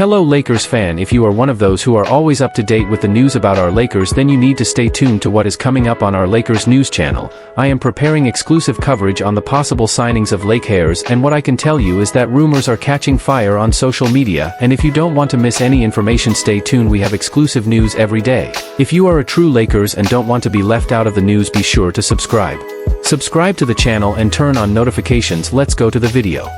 Hello Lakers fan, if you are one of those who are always up to date with the news about our Lakers, then you need to stay tuned to what is coming up on our Lakers news channel. I am preparing exclusive coverage on the possible signings of LAKERS, and what I can tell you is that rumors are catching fire on social media, and if you don't want to miss any information, stay tuned. We have exclusive news every day. If you are a true Lakers and don't want to be left out of the news, be sure to subscribe. Subscribe to the channel and turn on notifications. Let's go to the video.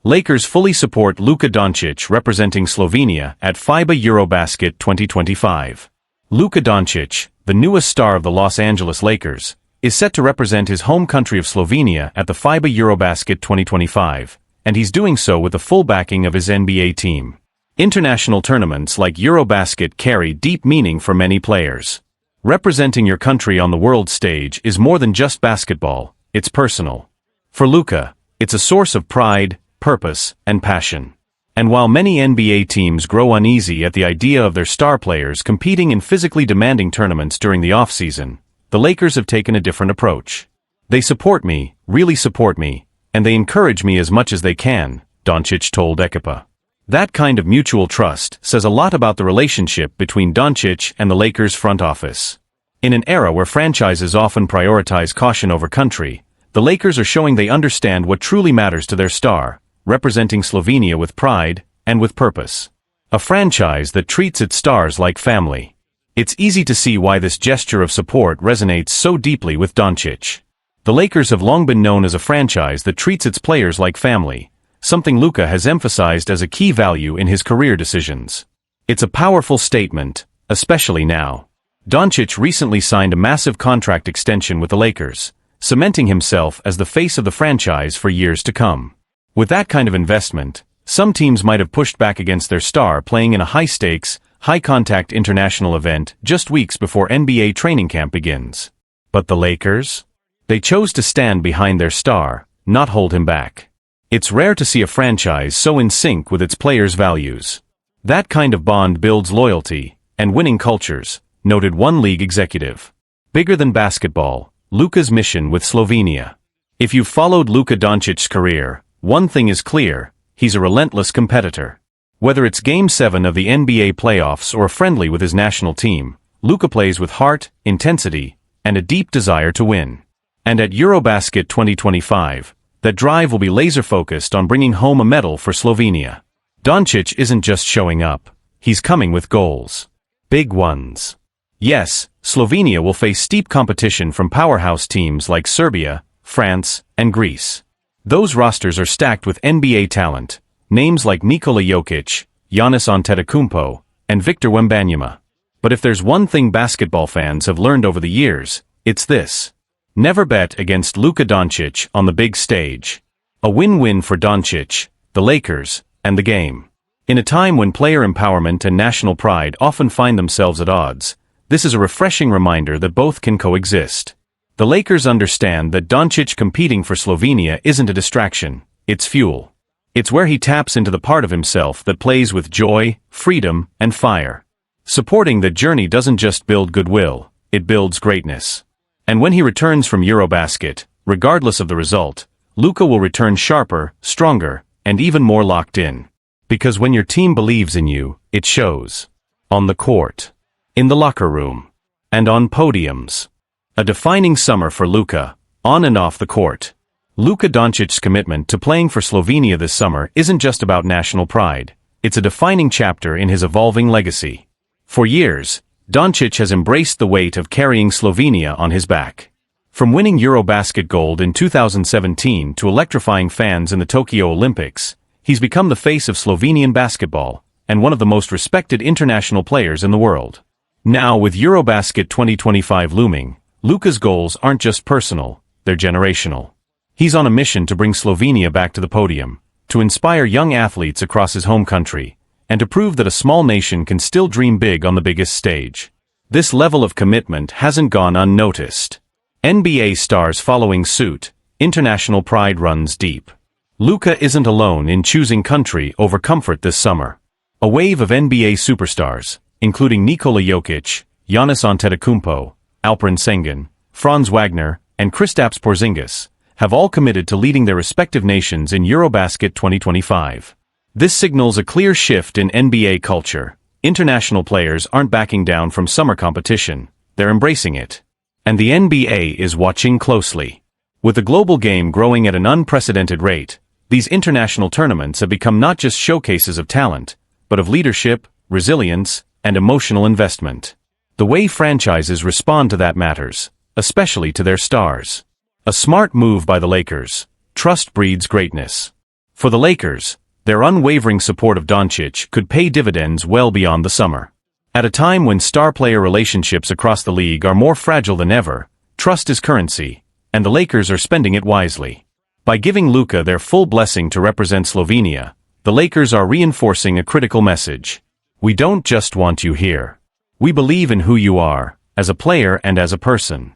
Lakers fully support Luka Dončić representing Slovenia at FIBA EuroBasket 2025. Luka Dončić, the newest star of the Los Angeles Lakers, is set to represent his home country of Slovenia at the FIBA EuroBasket 2025, and he's doing so with the full backing of his NBA team. International tournaments like EuroBasket carry deep meaning for many players. Representing your country on the world stage is more than just basketball, it's personal. For Luka, it's a source of pride, purpose, and passion. And while many NBA teams grow uneasy at the idea of their star players competing in physically demanding tournaments during the off-season, the Lakers have taken a different approach. They support me, really support me, and they encourage me as much as they can, Doncic told LaKERS. That kind of mutual trust says a lot about the relationship between Doncic and the Lakers front office. In an era where franchises often prioritize caution over country, the Lakers are showing they understand what truly matters to their star, representing Slovenia with pride and with purpose. A franchise that treats its stars like family. It's easy to see why this gesture of support resonates so deeply with Doncic. The Lakers have long been known as a franchise that treats its players like family, something Luka has emphasized as a key value in his career decisions. It's a powerful statement, especially now. Doncic recently signed a massive contract extension with the Lakers, cementing himself as the face of the franchise for years to come. With that kind of investment, some teams might have pushed back against their star playing in a high-stakes, high-contact international event just weeks before NBA training camp begins. But the Lakers? They chose to stand behind their star, not hold him back. It's rare to see a franchise so in sync with its players' values. That kind of bond builds loyalty and winning cultures, noted one league executive. Bigger than basketball, Luka's mission with Slovenia. If you've followed Luka Doncic's career, one thing is clear, he's a relentless competitor. Whether it's Game 7 of the NBA playoffs or a friendly with his national team, Luka plays with heart, intensity, and a deep desire to win. And at EuroBasket 2025, that drive will be laser-focused on bringing home a medal for Slovenia. Doncic isn't just showing up, he's coming with goals. Big ones. Yes, Slovenia will face steep competition from powerhouse teams like Serbia, France, and Greece. Those rosters are stacked with NBA talent, names like Nikola Jokic, Giannis Antetokounmpo, and Victor Wembanyama. But if there's one thing basketball fans have learned over the years, it's this. Never bet against Luka Dončić on the big stage. A win-win for Doncic, the Lakers, and the game. In a time when player empowerment and national pride often find themselves at odds, this is a refreshing reminder that both can coexist. The Lakers understand that Doncic competing for Slovenia isn't a distraction, it's fuel. It's where he taps into the part of himself that plays with joy, freedom, and fire. Supporting that journey doesn't just build goodwill, it builds greatness. And when he returns from EuroBasket, regardless of the result, Luka will return sharper, stronger, and even more locked in. Because when your team believes in you, it shows. On the court, in the locker room, and on podiums. A defining summer for Luka, on and off the court. Luka Doncic's commitment to playing for Slovenia this summer isn't just about national pride, it's a defining chapter in his evolving legacy. For years, Doncic has embraced the weight of carrying Slovenia on his back. From winning EuroBasket gold in 2017 to electrifying fans in the Tokyo Olympics, he's become the face of Slovenian basketball, and one of the most respected international players in the world. Now with EuroBasket 2025 looming, Luka's goals aren't just personal, they're generational. He's on a mission to bring Slovenia back to the podium, to inspire young athletes across his home country, and to prove that a small nation can still dream big on the biggest stage. This level of commitment hasn't gone unnoticed. NBA stars following suit, international pride runs deep. Luka isn't alone in choosing country over comfort this summer. A wave of NBA superstars, including Nikola Jokic, Giannis Antetokounmpo, Alperen Sengun, Franz Wagner, and Kristaps Porzingis, have all committed to leading their respective nations in EuroBasket 2025. This signals a clear shift in NBA culture. International players aren't backing down from summer competition, they're embracing it. And the NBA is watching closely. With the global game growing at an unprecedented rate, these international tournaments have become not just showcases of talent, but of leadership, resilience, and emotional investment. The way franchises respond to that matters, especially to their stars. A smart move by the Lakers. Trust breeds greatness. For the Lakers, their unwavering support of Doncic could pay dividends well beyond the summer. At a time when star-player relationships across the league are more fragile than ever, trust is currency, and the Lakers are spending it wisely. By giving Luka their full blessing to represent Slovenia, the Lakers are reinforcing a critical message. We don't just want you here. We believe in who you are, as a player and as a person.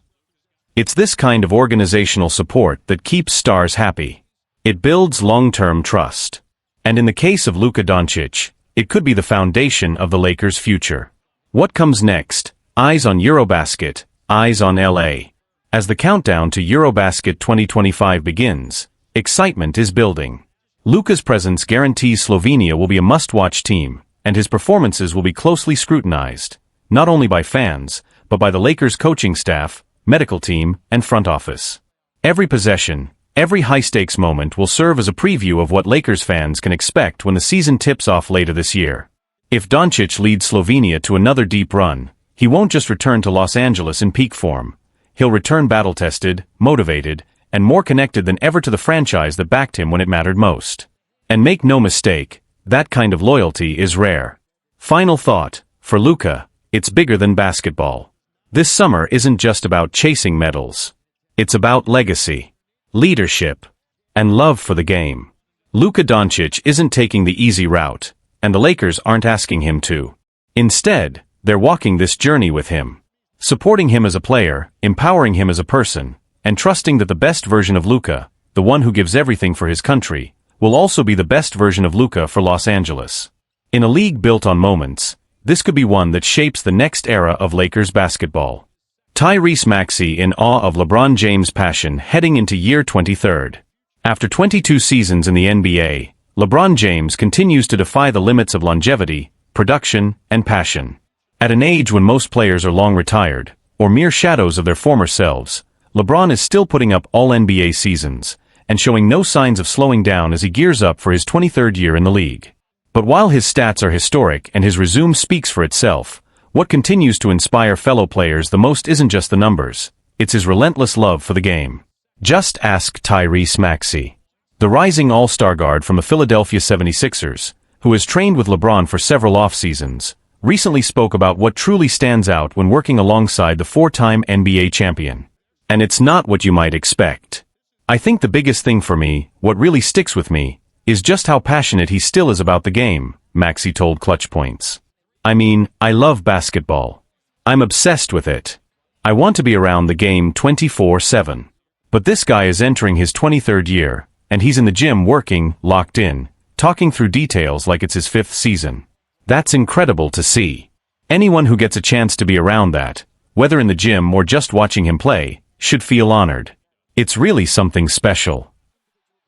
It's this kind of organizational support that keeps stars happy. It builds long-term trust. And in the case of Luka Dončić, it could be the foundation of the Lakers' future. What comes next? Eyes on EuroBasket, eyes on LA. As the countdown to EuroBasket 2025 begins, excitement is building. Luka's presence guarantees Slovenia will be a must-watch team, and his performances will be closely scrutinized, not only by fans, but by the Lakers coaching staff, medical team, and front office. Every possession, every high-stakes moment will serve as a preview of what Lakers fans can expect when the season tips off later this year. If Doncic leads Slovenia to another deep run, he won't just return to Los Angeles in peak form. He'll return battle-tested, motivated, and more connected than ever to the franchise that backed him when it mattered most. And make no mistake, that kind of loyalty is rare. Final thought, for Luka, it's bigger than basketball. This summer isn't just about chasing medals. It's about legacy, leadership, and love for the game. Luka Dončić isn't taking the easy route, and the Lakers aren't asking him to. Instead, they're walking this journey with him. Supporting him as a player, empowering him as a person, and trusting that the best version of Luka, the one who gives everything for his country, will also be the best version of Luka for Los Angeles. In a league built on moments, this could be one that shapes the next era of Lakers basketball. Tyrese Maxey in awe of LeBron James' passion heading into year 23rd. After 22 seasons in the NBA, LeBron James continues to defy the limits of longevity, production, and passion. At an age when most players are long retired, or mere shadows of their former selves, LeBron is still putting up all-NBA seasons, and showing no signs of slowing down as he gears up for his 23rd year in the league. But while his stats are historic and his resume speaks for itself, what continues to inspire fellow players the most isn't just the numbers, it's his relentless love for the game. Just ask Tyrese Maxey. The rising all-star guard from the Philadelphia 76ers, who has trained with LeBron for several off-seasons, recently spoke about what truly stands out when working alongside the four-time NBA champion. And it's not what you might expect. I think the biggest thing for me, what really sticks with me, is just how passionate he still is about the game, Maxey told Clutch Points. I mean, I love basketball. I'm obsessed with it. I want to be around the game 24/7. But this guy is entering his 23rd year, and he's in the gym working, locked in, talking through details like it's his 5th season. That's incredible to see. Anyone who gets a chance to be around that, whether in the gym or just watching him play, should feel honored. It's really something special.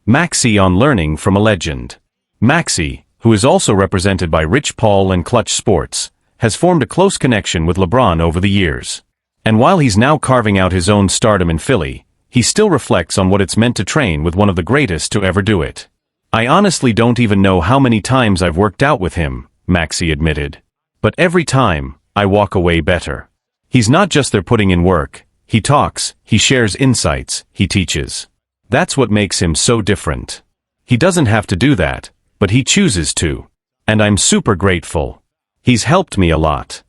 Maxey on learning from a legend. Maxey, who is also represented by Rich Paul and Clutch Sports, has formed a close connection with LeBron over the years. And while he's now carving out his own stardom in Philly, he still reflects on what it's meant to train with one of the greatest to ever do it. I honestly don't even know how many times I've worked out with him, Maxey admitted. But every time, I walk away better. He's not just there putting in work, he talks, he shares insights, he teaches. That's what makes him so different. He doesn't have to do that, but he chooses to. And I'm super grateful. He's helped me a lot.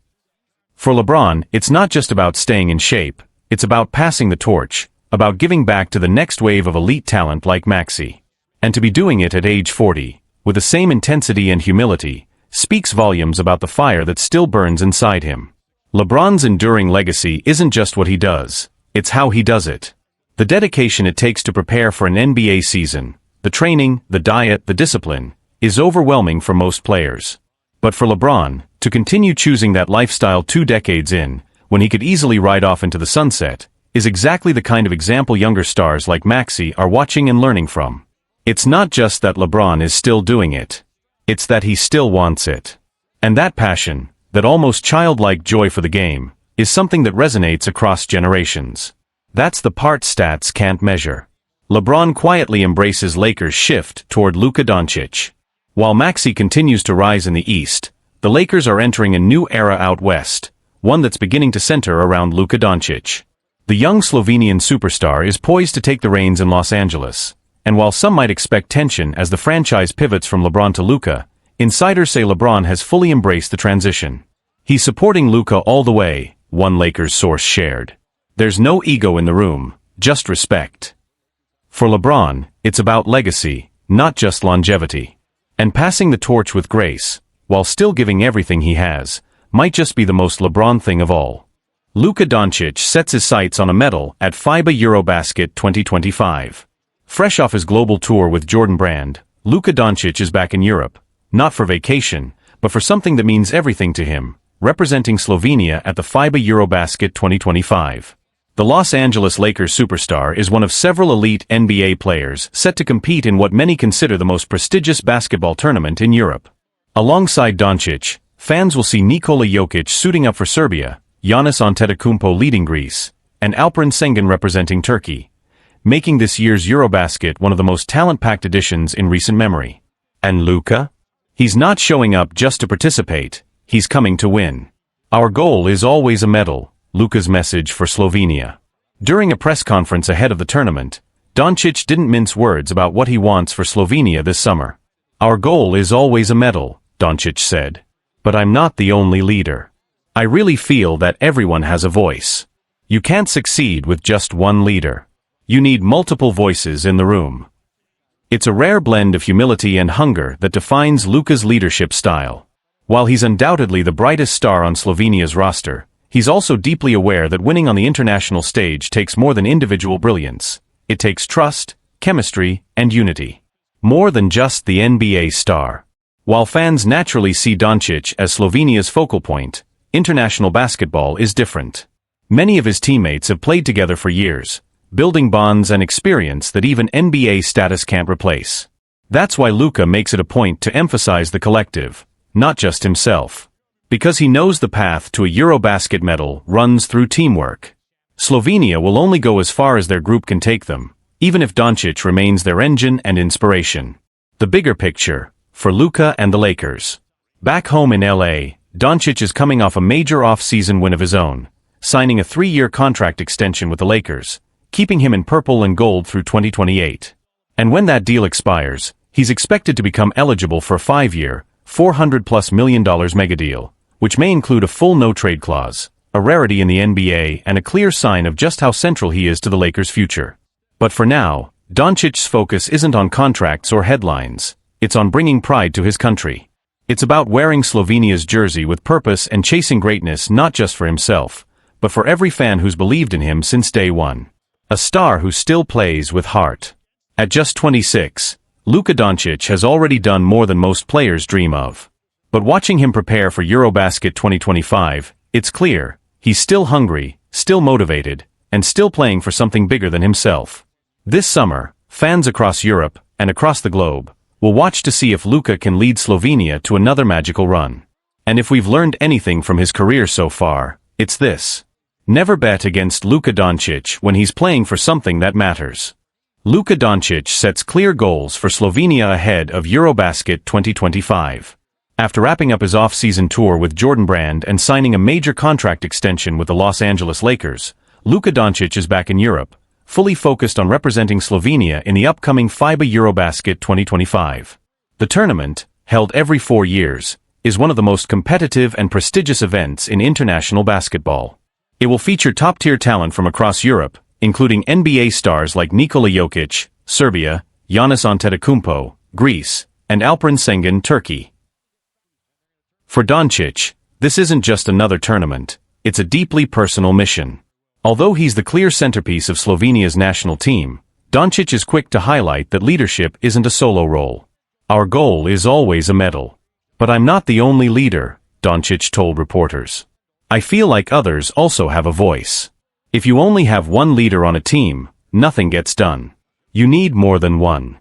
For LeBron, it's not just about staying in shape, it's about passing the torch, about giving back to the next wave of elite talent like Maxey. And to be doing it at age 40, with the same intensity and humility, speaks volumes about the fire that still burns inside him. LeBron's enduring legacy isn't just what he does, it's how he does it. The dedication it takes to prepare for an NBA season, the training, the diet, the discipline, is overwhelming for most players. But for LeBron, to continue choosing that lifestyle 2 decades in, when he could easily ride off into the sunset, is exactly the kind of example younger stars like Maxey are watching and learning from. It's not just that LeBron is still doing it. It's that he still wants it. And that passion, that almost childlike joy for the game, is something that resonates across generations. That's the part stats can't measure. LeBron quietly embraces Lakers' shift toward Luka Dončić. While Maxey continues to rise in the East, the Lakers are entering a new era out West, one that's beginning to center around Luka Dončić. The young Slovenian superstar is poised to take the reins in Los Angeles, and while some might expect tension as the franchise pivots from LeBron to Luka, insiders say LeBron has fully embraced the transition. He's supporting Luka all the way, one Lakers source shared. There's no ego in the room, just respect. For LeBron, it's about legacy, not just longevity. And passing the torch with grace, while still giving everything he has, might just be the most LeBron thing of all. Luka Dončić sets his sights on a medal at FIBA EuroBasket 2025. Fresh off his global tour with Jordan Brand, Luka Dončić is back in Europe, not for vacation, but for something that means everything to him, representing Slovenia at the FIBA EuroBasket 2025. The Los Angeles Lakers superstar is one of several elite NBA players set to compete in what many consider the most prestigious basketball tournament in Europe. Alongside Doncic, fans will see Nikola Jokic suiting up for Serbia, Giannis Antetokounmpo leading Greece, and Alperen Şengün representing Turkey, making this year's EuroBasket one of the most talent-packed editions in recent memory. And Luka? He's not showing up just to participate, he's coming to win. Our goal is always a medal, Luka's message for Slovenia. During a press conference ahead of the tournament, Doncic didn't mince words about what he wants for Slovenia this summer. Our goal is always a medal, Doncic said. But I'm not the only leader. I really feel that everyone has a voice. You can't succeed with just one leader. You need multiple voices in the room. It's a rare blend of humility and hunger that defines Luka's leadership style. While he's undoubtedly the brightest star on Slovenia's roster, he's also deeply aware that winning on the international stage takes more than individual brilliance. It takes trust, chemistry, and unity. More than just the NBA star. While fans naturally see Doncic as Slovenia's focal point, international basketball is different. Many of his teammates have played together for years, building bonds and experience that even NBA status can't replace. That's why Luka makes it a point to emphasize the collective, not just himself. Because he knows the path to a EuroBasket medal runs through teamwork. Slovenia will only go as far as their group can take them, even if Doncic remains their engine and inspiration. The bigger picture, for Luka and the Lakers. Back home in LA, Doncic is coming off a major off-season win of his own, signing a 3-year contract extension with the Lakers, keeping him in purple and gold through 2028. And when that deal expires, he's expected to become eligible for a 5-year, $400+ million mega deal, which may include a full no-trade clause, a rarity in the NBA and a clear sign of just how central he is to the Lakers' future. But for now, Doncic's focus isn't on contracts or headlines, it's on bringing pride to his country. It's about wearing Slovenia's jersey with purpose and chasing greatness not just for himself, but for every fan who's believed in him since day one. A star who still plays with heart. At just 26, Luka Dončić has already done more than most players dream of. But watching him prepare for EuroBasket 2025, it's clear, he's still hungry, still motivated, and still playing for something bigger than himself. This summer, fans across Europe, and across the globe, will watch to see if Luka can lead Slovenia to another magical run. And if we've learned anything from his career so far, it's this. Never bet against Luka Dončić when he's playing for something that matters. Luka Dončić sets clear goals for Slovenia ahead of EuroBasket 2025. After wrapping up his off-season tour with Jordan Brand and signing a major contract extension with the Los Angeles Lakers, Luka Dončić is back in Europe, fully focused on representing Slovenia in the upcoming FIBA EuroBasket 2025. The tournament, held every 4 years, is one of the most competitive and prestigious events in international basketball. It will feature top-tier talent from across Europe, including NBA stars like Nikola Jokic, Serbia, Giannis Antetokounmpo, Greece, and Alperen Şengün, Turkey. For Doncic, this isn't just another tournament, it's a deeply personal mission. Although he's the clear centerpiece of Slovenia's national team, Doncic is quick to highlight that leadership isn't a solo role. Our goal is always a medal. But I'm not the only leader, Doncic told reporters. I feel like others also have a voice. If you only have one leader on a team, nothing gets done. You need more than one.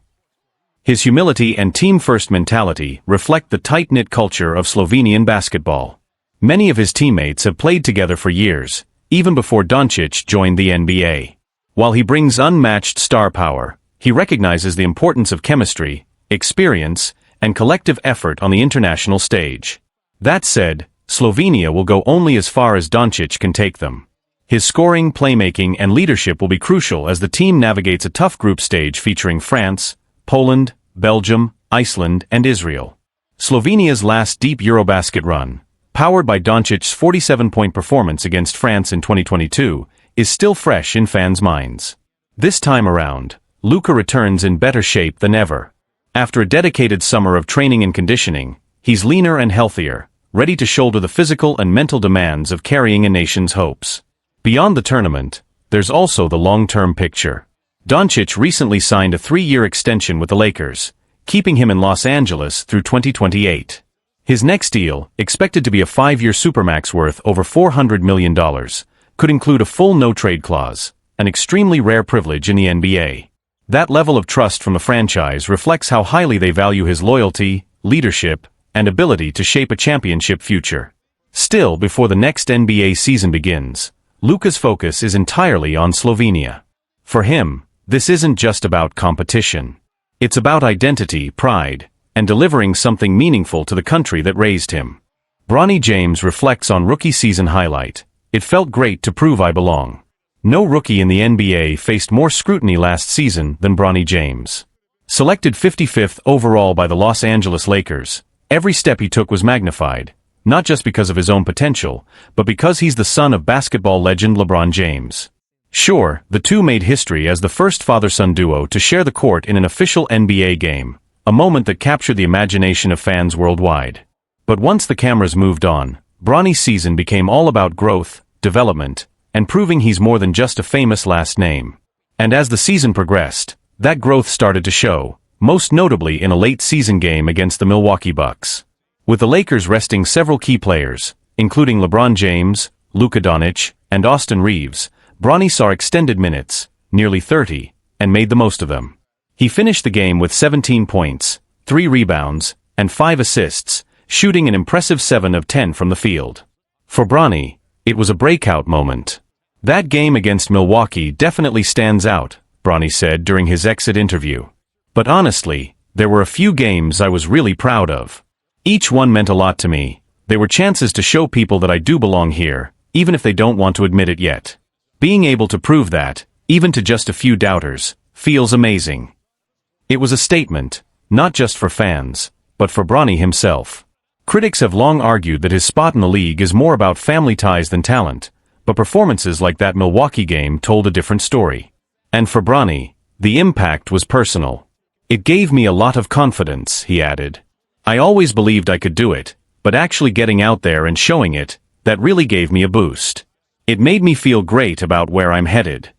His humility and team-first mentality reflect the tight-knit culture of Slovenian basketball. Many of his teammates have played together for years, even before Doncic joined the NBA. While he brings unmatched star power, he recognizes the importance of chemistry, experience, and collective effort on the international stage. That said, Slovenia will go only as far as Doncic can take them. His scoring, playmaking, and leadership will be crucial as the team navigates a tough group stage featuring France, Poland, Belgium, Iceland, and Israel. Slovenia's last deep EuroBasket run, powered by Doncic's 47-point performance against France in 2022, is still fresh in fans' minds. This time around, Luka returns in better shape than ever. After a dedicated summer of training and conditioning, he's leaner and healthier, ready to shoulder the physical and mental demands of carrying a nation's hopes. Beyond the tournament, there's also the long-term picture. Doncic recently signed a 3-year extension with the Lakers, keeping him in Los Angeles through 2028. His next deal, expected to be a 5-year supermax worth over $400 million, could include a full no-trade clause, an extremely rare privilege in the NBA. That level of trust from the franchise reflects how highly they value his loyalty, leadership, and ability to shape a championship future. Still, before the next NBA season begins, Luka's focus is entirely on Slovenia. For him, this isn't just about competition. It's about identity, pride, and delivering something meaningful to the country that raised him. Bronny James reflects on rookie season highlight. It felt great to prove I belong. No rookie in the NBA faced more scrutiny last season than Bronny James. Selected 55th overall by the Los Angeles Lakers, every step he took was magnified, not just because of his own potential, but because he's the son of basketball legend LeBron James. Sure, the two made history as the first father-son duo to share the court in an official NBA game, a moment that captured the imagination of fans worldwide. But once the cameras moved on, Bronny's season became all about growth, development, and proving he's more than just a famous last name. And as the season progressed, that growth started to show, most notably in a late-season game against the Milwaukee Bucks. With the Lakers resting several key players, including LeBron James, Luka Dončić, and Austin Reaves, Bronny saw extended minutes, nearly 30, and made the most of them. He finished the game with 17 points, 3 rebounds, and 5 assists, shooting an impressive 7 of 10 from the field. For Bronny, it was a breakout moment. That game against Milwaukee definitely stands out, Bronny said during his exit interview. But honestly, there were a few games I was really proud of. Each one meant a lot to me. They were chances to show people that I do belong here, even if they don't want to admit it yet. Being able to prove that, even to just a few doubters, feels amazing. It was a statement, not just for fans, but for Bronny himself. Critics have long argued that his spot in the league is more about family ties than talent, but performances like that Milwaukee game told a different story. And for Bronny, the impact was personal. It gave me a lot of confidence, he added. I always believed I could do it, but actually getting out there and showing it, that really gave me a boost. It made me feel great about where I'm headed.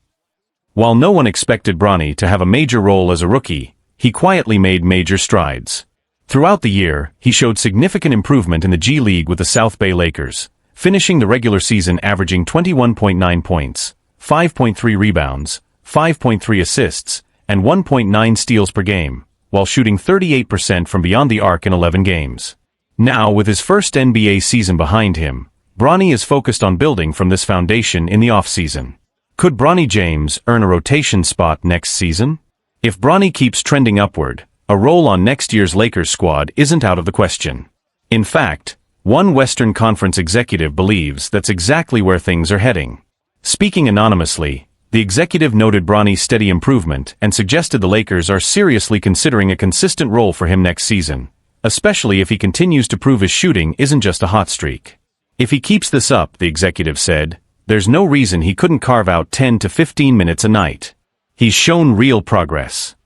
While no one expected Bronny to have a major role as a rookie, he quietly made major strides. Throughout the year, he showed significant improvement in the G League with the South Bay Lakers, finishing the regular season averaging 21.9 points, 5.3 rebounds, 5.3 assists, and 1.9 steals per game, while shooting 38% from beyond the arc in 11 games. Now, with his first NBA season behind him, Bronny is focused on building from this foundation in the offseason. Could Bronny James earn a rotation spot next season? If Bronny keeps trending upward, a role on next year's Lakers squad isn't out of the question. In fact, one Western Conference executive believes that's exactly where things are heading. Speaking anonymously, the executive noted Bronny's steady improvement and suggested the Lakers are seriously considering a consistent role for him next season, especially if he continues to prove his shooting isn't just a hot streak. If he keeps this up, the executive said, there's no reason he couldn't carve out 10 to 15 minutes a night. He's shown real progress.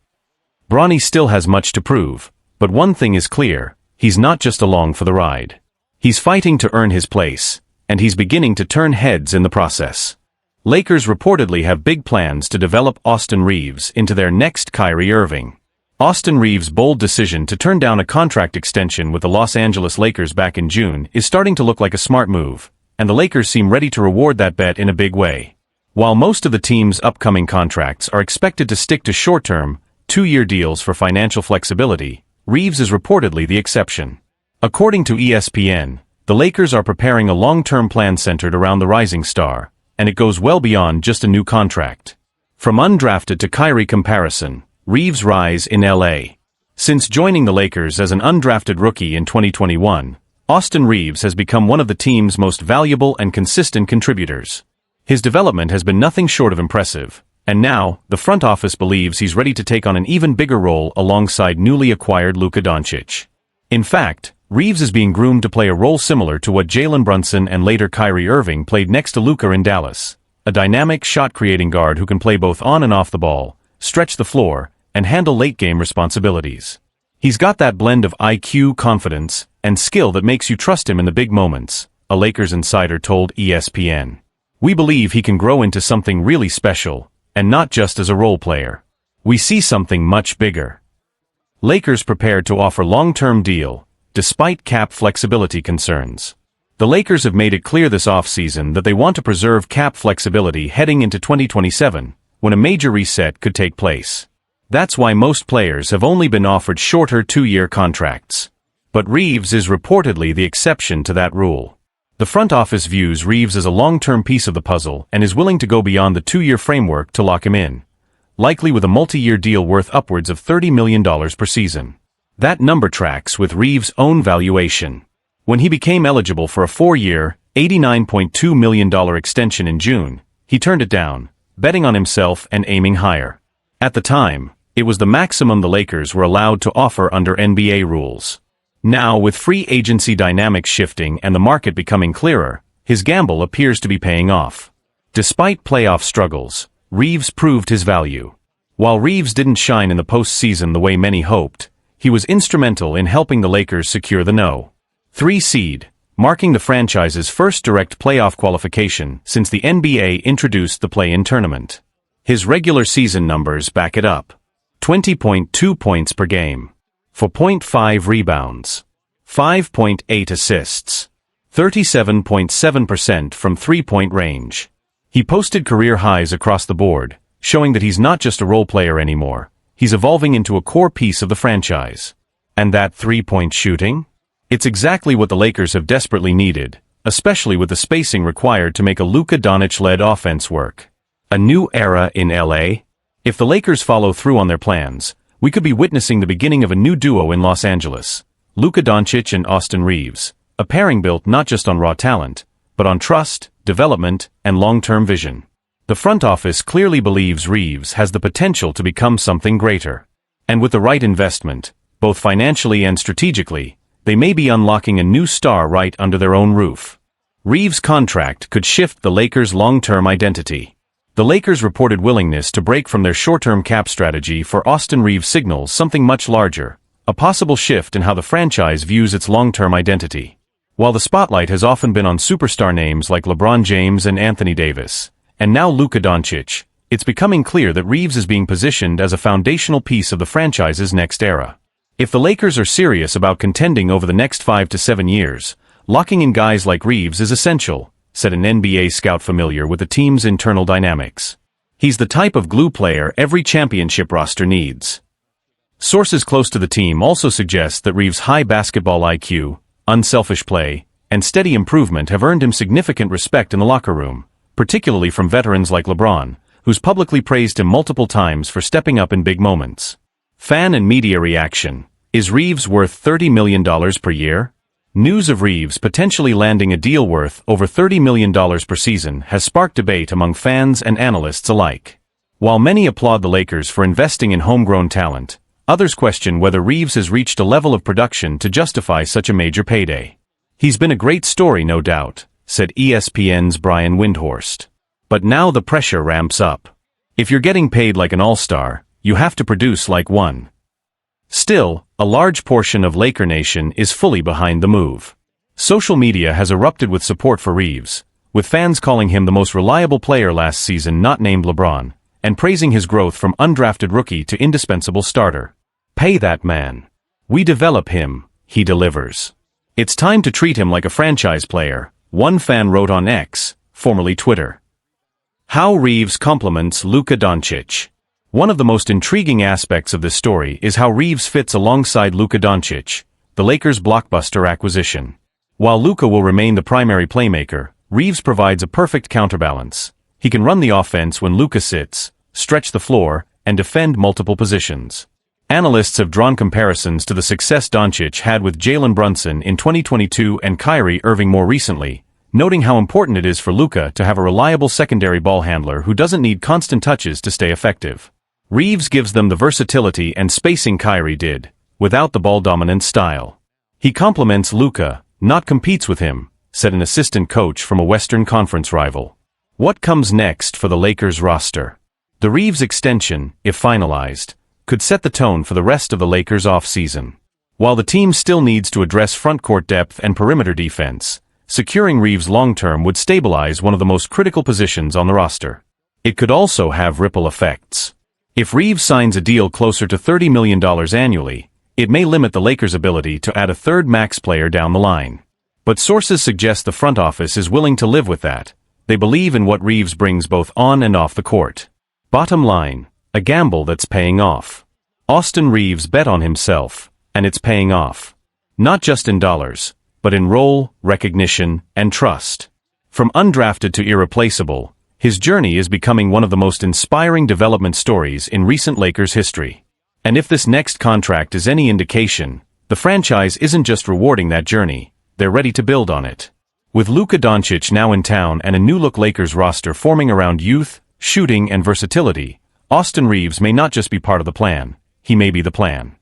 Bronny still has much to prove, but one thing is clear, he's not just along for the ride. He's fighting to earn his place, and he's beginning to turn heads in the process. Lakers reportedly have big plans to develop Austin Reaves into their next Kyrie Irving. Austin Reaves' bold decision to turn down a contract extension with the Los Angeles Lakers back in June is starting to look like a smart move, and the Lakers seem ready to reward that bet in a big way. While most of the team's upcoming contracts are expected to stick to short-term, two-year deals for financial flexibility, Reaves is reportedly the exception. According to ESPN, the Lakers are preparing a long-term plan centered around the rising star, and it goes well beyond just a new contract. From undrafted to Kyrie comparison, Reaves' rise in LA. Since joining the Lakers as an undrafted rookie in 2021, Austin Reaves has become one of the team's most valuable and consistent contributors. His development has been nothing short of impressive, and now, the front office believes he's ready to take on an even bigger role alongside newly acquired Luka Dončić. In fact, Reaves is being groomed to play a role similar to what Jalen Brunson and later Kyrie Irving played next to Luka in Dallas, a dynamic shot-creating guard who can play both on and off the ball, stretch the floor, and handle late-game responsibilities. He's got that blend of IQ, confidence, and skill that makes you trust him in the big moments, a Lakers insider told ESPN. We believe he can grow into something really special, and not just as a role player. We see something much bigger. Lakers prepared to offer long-term deal, despite cap flexibility concerns. The Lakers have made it clear this offseason that they want to preserve cap flexibility heading into 2027, when a major reset could take place. That's why most players have only been offered shorter two-year contracts. But Reaves is reportedly the exception to that rule. The front office views Reaves as a long-term piece of the puzzle and is willing to go beyond the two-year framework to lock him in, likely with a multi-year deal worth upwards of $30 million per season. That number tracks with Reaves' own valuation. When he became eligible for a four-year, $89.2 million extension in June, he turned it down, betting on himself and aiming higher. At the time, it was the maximum the Lakers were allowed to offer under NBA rules. Now, with free agency dynamics shifting and the market becoming clearer, his gamble appears to be paying off. Despite playoff struggles, Reaves proved his value. While Reaves didn't shine in the postseason the way many hoped, he was instrumental in helping the Lakers secure the No. 3 seed, marking the franchise's first direct playoff qualification since the NBA introduced the play-in tournament. His regular season numbers back it up. 20.2 points per game. 4.5 rebounds, 5.8 assists, 37.7% from three-point range. He posted career highs across the board, showing that he's not just a role player anymore, he's evolving into a core piece of the franchise. And that three-point shooting? It's exactly what the Lakers have desperately needed, especially with the spacing required to make a Luka Dončić-led offense work. A new era in LA? If the Lakers follow through on their plans, we could be witnessing the beginning of a new duo in Los Angeles, Luka Dončić and Austin Reaves, a pairing built not just on raw talent, but on trust, development, and long-term vision. The front office clearly believes Reaves has the potential to become something greater. And with the right investment, both financially and strategically, they may be unlocking a new star right under their own roof. Reaves' contract could shift the Lakers' long-term identity. The Lakers' reported willingness to break from their short-term cap strategy for Austin Reaves signals something much larger, a possible shift in how the franchise views its long-term identity. While the spotlight has often been on superstar names like LeBron James and Anthony Davis, and now Luka Dončić, it's becoming clear that Reaves is being positioned as a foundational piece of the franchise's next era. If the Lakers are serious about contending over the next 5 to 7 years, locking in guys like Reaves is essential, said an NBA scout familiar with the team's internal dynamics. He's the type of glue player every championship roster needs. Sources close to the team also suggest that Reaves' high basketball IQ, unselfish play, and steady improvement have earned him significant respect in the locker room, particularly from veterans like LeBron, who's publicly praised him multiple times for stepping up in big moments. Fan and media reaction. Is Reaves worth $30 million per year? News of Reaves potentially landing a deal worth over $30 million per season has sparked debate among fans and analysts alike. While many applaud the Lakers for investing in homegrown talent, others question whether Reaves has reached a level of production to justify such a major payday. He's been a great story, no doubt, said ESPN's Brian Windhorst. But now the pressure ramps up. If you're getting paid like an all-star, you have to produce like one. Still, a large portion of LakersNation is fully behind the move. Social media has erupted with support for Reaves, with fans calling him the most reliable player last season not named LeBron, and praising his growth from undrafted rookie to indispensable starter. Pay that man. We develop him, he delivers. It's time to treat him like a franchise player, one fan wrote on X, formerly Twitter. How Reaves compliments Luka Dončić. One of the most intriguing aspects of this story is how Reaves fits alongside Luka Dončić, the Lakers' blockbuster acquisition. While Luka will remain the primary playmaker, Reaves provides a perfect counterbalance. He can run the offense when Luka sits, stretch the floor, and defend multiple positions. Analysts have drawn comparisons to the success Doncic had with Jalen Brunson in 2022 and Kyrie Irving more recently, noting how important it is for Luka to have a reliable secondary ball handler who doesn't need constant touches to stay effective. Reaves gives them the versatility and spacing Kyrie did, without the ball-dominant style. He complements Luka, not competes with him, said an assistant coach from a Western Conference rival. What comes next for the Lakers roster? The Reaves extension, if finalized, could set the tone for the rest of the Lakers offseason. While the team still needs to address frontcourt depth and perimeter defense, securing Reaves long-term would stabilize one of the most critical positions on the roster. It could also have ripple effects. If Reaves signs a deal closer to $30 million annually, it may limit the Lakers' ability to add a third max player down the line. But sources suggest the front office is willing to live with that. They believe in what Reaves brings both on and off the court. Bottom line, a gamble that's paying off. Austin Reaves bet on himself, and it's paying off. Not just in dollars, but in role, recognition, and trust. From undrafted to irreplaceable, his journey is becoming one of the most inspiring development stories in recent Lakers history. And if this next contract is any indication, the franchise isn't just rewarding that journey, they're ready to build on it. With Luka Dončić now in town and a new-look Lakers roster forming around youth, shooting, and versatility, Austin Reaves may not just be part of the plan, he may be the plan.